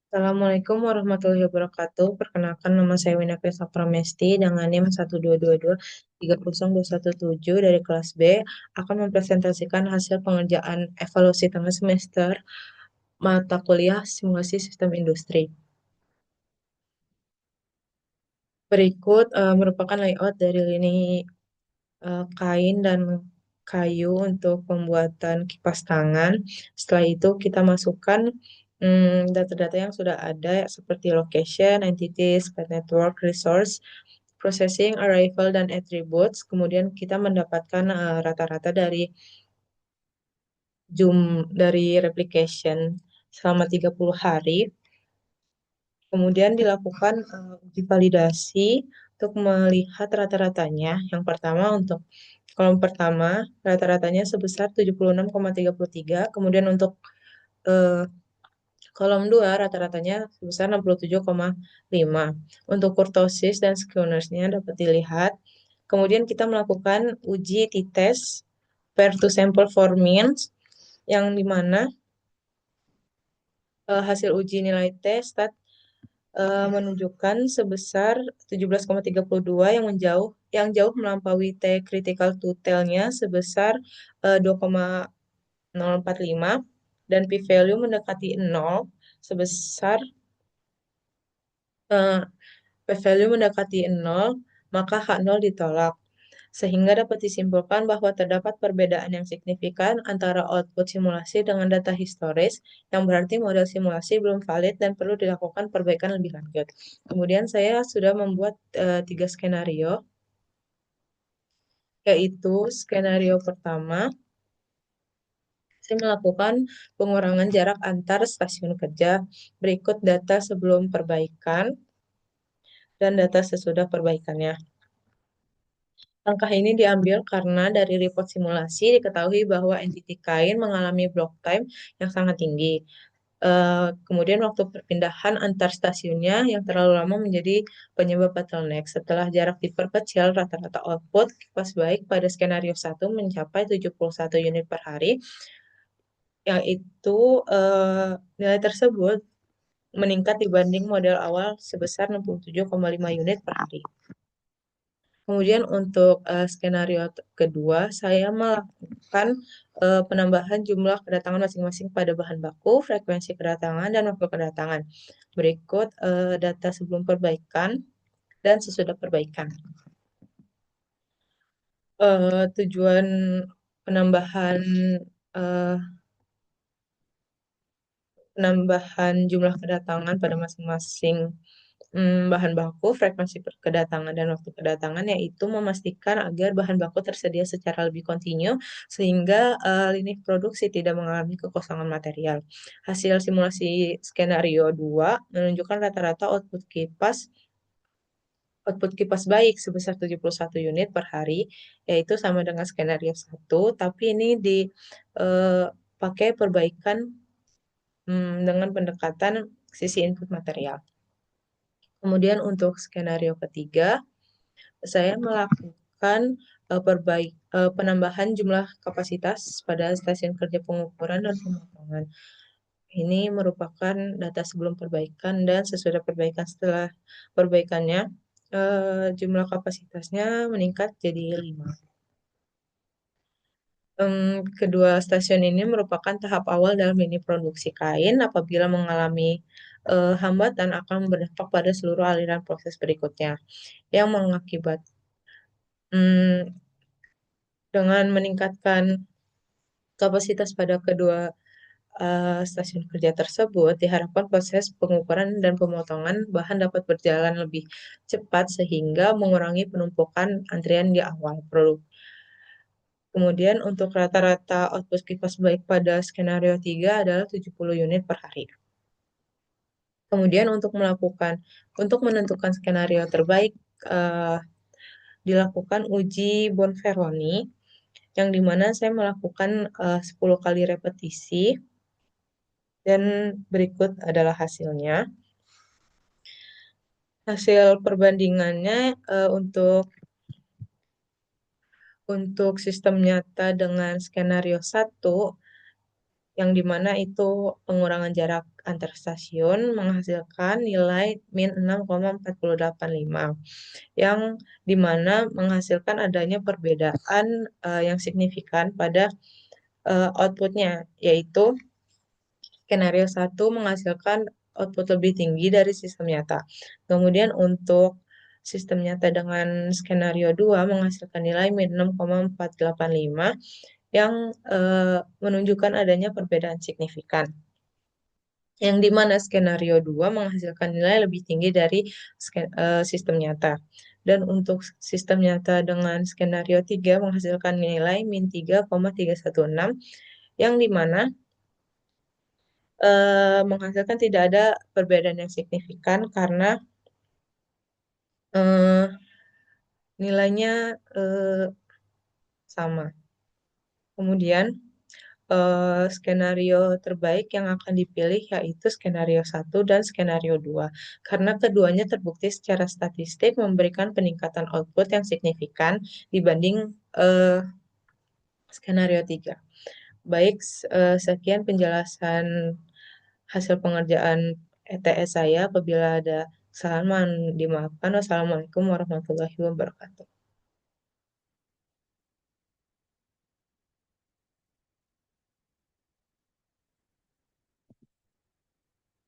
Assalamualaikum warahmatullahi wabarakatuh. Perkenalkan nama saya Wina Krisa Pramesti dengan NIM 122230217 dari kelas B akan mempresentasikan hasil pengerjaan evaluasi tengah semester mata kuliah simulasi sistem industri. Berikut merupakan layout dari lini kain dan kayu untuk pembuatan kipas tangan. Setelah itu kita masukkan data-data yang sudah ada seperti location, entities, pet network, resource, processing, arrival, dan attributes. Kemudian kita mendapatkan rata-rata dari dari replication selama 30 hari. Kemudian dilakukan uji validasi untuk melihat rata-ratanya. Yang pertama untuk kolom pertama, rata-ratanya sebesar 76,33. Kemudian untuk eh, kolom 2, rata-ratanya sebesar 67,5. Untuk kurtosis dan skewness-nya dapat dilihat. Kemudian kita melakukan uji t-test pair to sample for means, yang dimana hasil uji nilai tes menunjukkan sebesar 17,32 yang jauh melampaui T critical to tail-nya sebesar 2,045 dan p value mendekati 0 sebesar eh, p value mendekati 0, maka H0 ditolak. Sehingga dapat disimpulkan bahwa terdapat perbedaan yang signifikan antara output simulasi dengan data historis, yang berarti model simulasi belum valid dan perlu dilakukan perbaikan lebih lanjut. Kemudian saya sudah membuat 3 skenario, yaitu skenario pertama, saya melakukan pengurangan jarak antar stasiun kerja. Berikut data sebelum perbaikan dan data sesudah perbaikannya. Langkah ini diambil karena dari report simulasi diketahui bahwa entiti kain mengalami block time yang sangat tinggi. Kemudian waktu perpindahan antar stasiunnya yang terlalu lama menjadi penyebab bottleneck. Setelah jarak diperkecil, rata-rata output kipas baik pada skenario 1 mencapai 71 unit per hari, yaitu nilai tersebut meningkat dibanding model awal sebesar 67,5 unit per hari. Kemudian untuk skenario kedua, saya melakukan penambahan jumlah kedatangan masing-masing pada bahan baku, frekuensi kedatangan, dan waktu kedatangan. Berikut data sebelum perbaikan dan sesudah perbaikan. Tujuan penambahan eh, penambahan jumlah kedatangan pada masing-masing bahan baku, frekuensi kedatangan, dan waktu kedatangan, yaitu memastikan agar bahan baku tersedia secara lebih kontinu sehingga lini produksi tidak mengalami kekosongan material. Hasil simulasi skenario 2 menunjukkan rata-rata output kipas baik sebesar 71 unit per hari, yaitu sama dengan skenario 1, tapi ini dipakai perbaikan dengan pendekatan sisi input material. Kemudian untuk skenario ketiga, saya melakukan penambahan jumlah kapasitas pada stasiun kerja pengukuran dan pemotongan. Ini merupakan data sebelum perbaikan dan sesudah perbaikan. Setelah perbaikannya, jumlah kapasitasnya meningkat jadi 5. Kedua stasiun ini merupakan tahap awal dalam lini produksi kain. Apabila mengalami hambatan akan berdampak pada seluruh aliran proses berikutnya, yang hmm, dengan meningkatkan kapasitas pada kedua stasiun kerja tersebut, diharapkan proses pengukuran dan pemotongan bahan dapat berjalan lebih cepat sehingga mengurangi penumpukan antrian di awal produk. Kemudian untuk rata-rata output kipas baik pada skenario 3 adalah 70 unit per hari. Kemudian untuk menentukan skenario terbaik, eh, dilakukan uji Bonferroni, yang dimana saya melakukan 10 kali repetisi, dan berikut adalah hasilnya. Hasil perbandingannya untuk sistem nyata dengan skenario 1 yang dimana itu pengurangan jarak antar stasiun menghasilkan nilai min 6,4085, yang dimana menghasilkan adanya perbedaan yang signifikan pada outputnya, yaitu skenario satu menghasilkan output lebih tinggi dari sistem nyata. Kemudian untuk sistem nyata dengan skenario 2 menghasilkan nilai min 6,485 yang menunjukkan adanya perbedaan signifikan. Yang di mana skenario 2 menghasilkan nilai lebih tinggi dari sistem nyata. Dan untuk sistem nyata dengan skenario 3 menghasilkan nilai min 3,316 yang dimana menghasilkan tidak ada perbedaan yang signifikan karena eh, nilainya sama. Kemudian skenario terbaik yang akan dipilih yaitu skenario satu dan skenario 2 karena keduanya terbukti secara statistik memberikan peningkatan output yang signifikan dibanding skenario 3. Baik, sekian penjelasan hasil pengerjaan ETS saya. Apabila ada kesalahan, mohon dimaafkan. Wassalamualaikum warahmatullahi wabarakatuh.